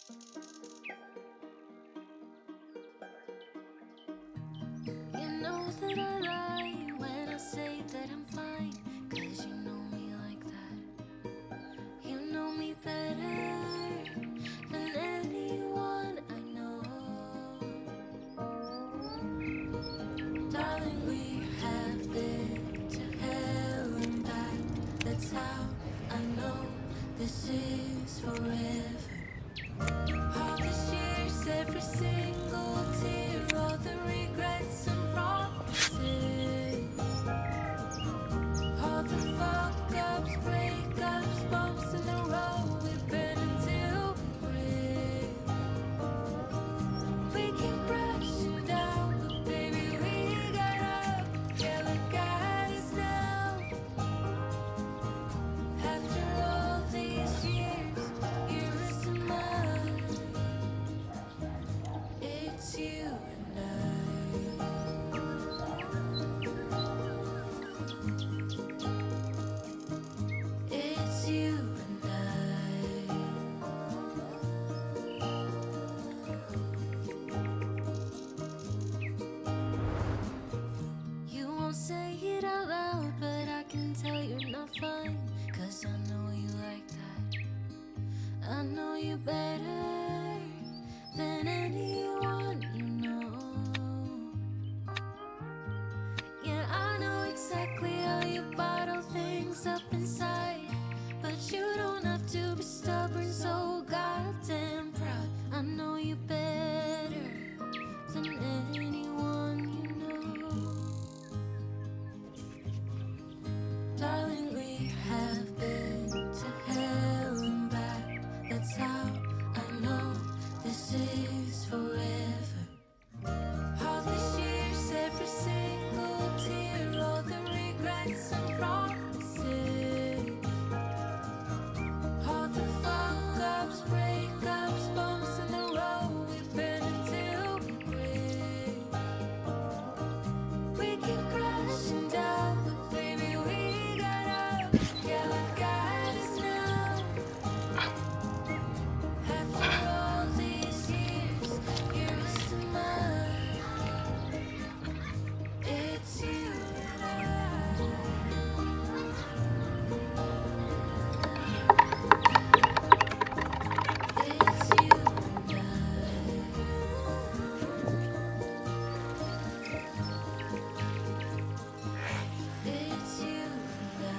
You know that I lie when I say that I'm fine, 'cause you know me like that. You know me better than anyone I know. Darling, we have been to hell and back. That's how I know this is forever. All these years, every single tear, all the regrets and promises, all the fuck-ups, breakups, bumps in the road, we've been until we break. We keep crashing down, but baby, we got up. Yeah, look at us now. After all these years, you're missing mine. It's you and I. It's you and I. You won't say it out loud, but I can tell you're not fine. 'Cause I know you like that. I know you better than anyone you know. Yeah, I know exactly how you bottle things up inside, but you don't have to be stubborn, so goddamn proud. I know you better than anyone you know. Darling, we have been to hell and back. That's how I know this is forever. All these years, every single tear, all the regrets and promises, all the fuck-ups, breakups, bumps in the road, we've been until we break. We keep crashing down, but baby, we got up. Yeah, look at us now. After all these years, you're missing mine. It's you and I. It's you and I. It's you and I.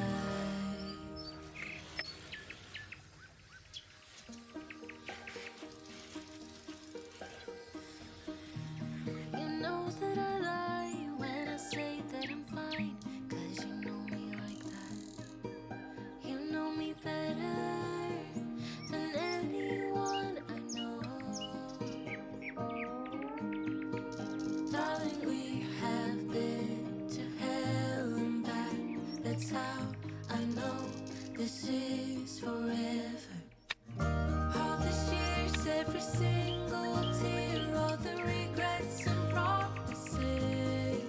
You know that I lie when I say that I'm fine, 'cause you know me like that. You know me better than anyone I know. Darling, we have been to hell and back. That's how I know this is forever. All these years, every single tear, all the regrets and promises,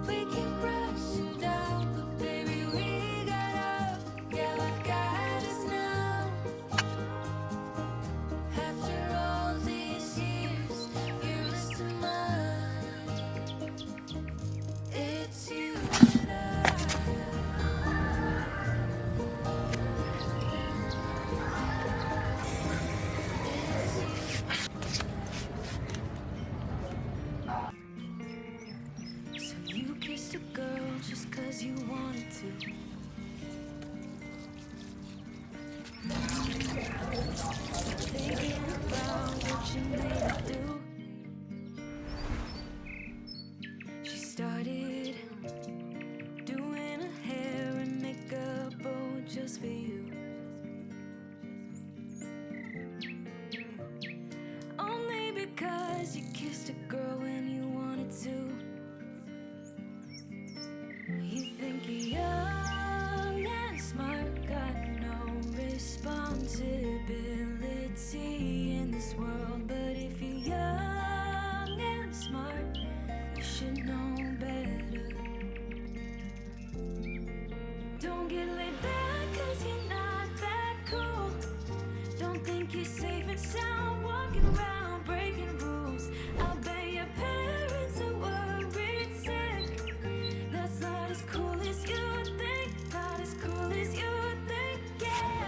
we keep crashing down, but baby, we got up. Yeah, look at us now. After all these years, you're missing mine. It's you and I. think you're safe and sound, walking around breaking rules. I'll bet your parents are worried sick. That's not as cool as you think, not as cool as you think, yeah.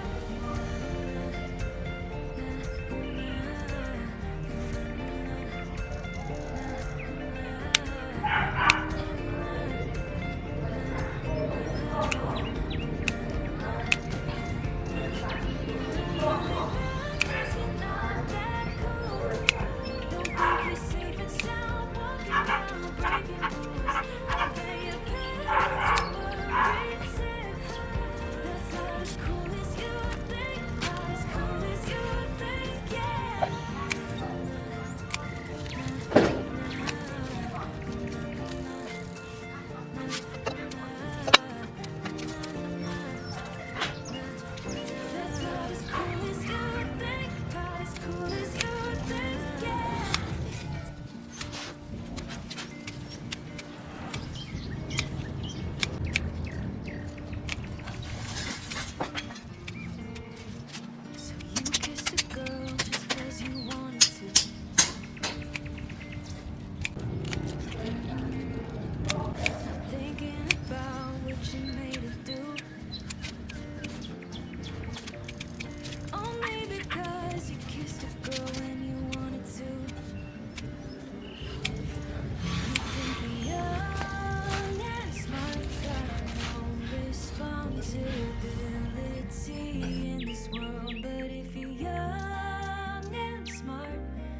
In this world, but if you're young and smart,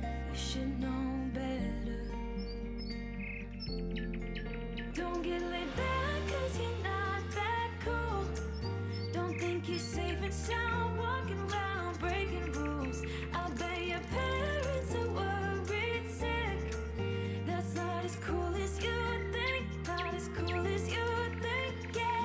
you should know better. Don't get laid back, cause you're not that cool. Don't think you're safe and sound, walking around breaking rules. I'll bet your parents are worried sick. That's not as cool as you think, not as cool as you think, yeah.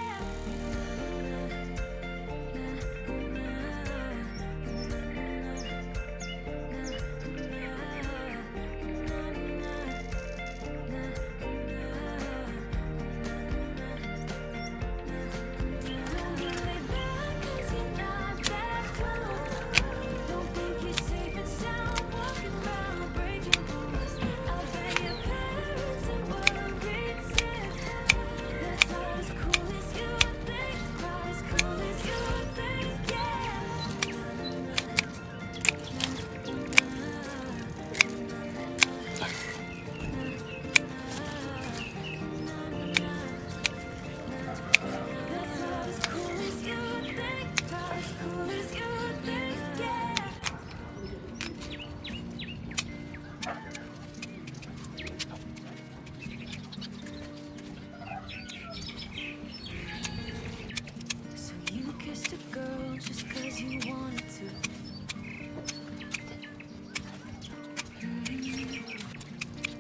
Just cause you wanted to.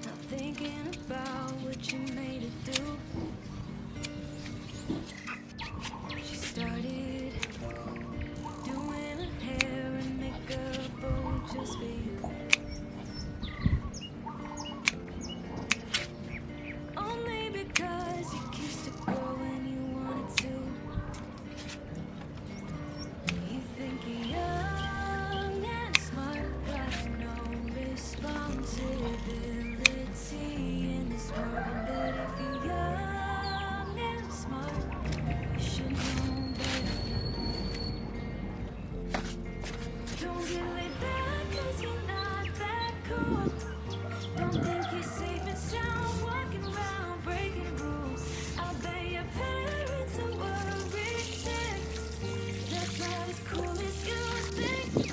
Not thinking about what you made it do. She started doing her hair and makeup, oh, just for you. Only because you kissed a girl when you wanted to. You think you're young and smart, got no responsibility in this world. But if you're young and smart, you should know better. Don't get laid back, cause you're not that cool. Don't think you're safe and sound, walking around breaking rules. I'll bet your parents are worried sick. That's not as cool as you think.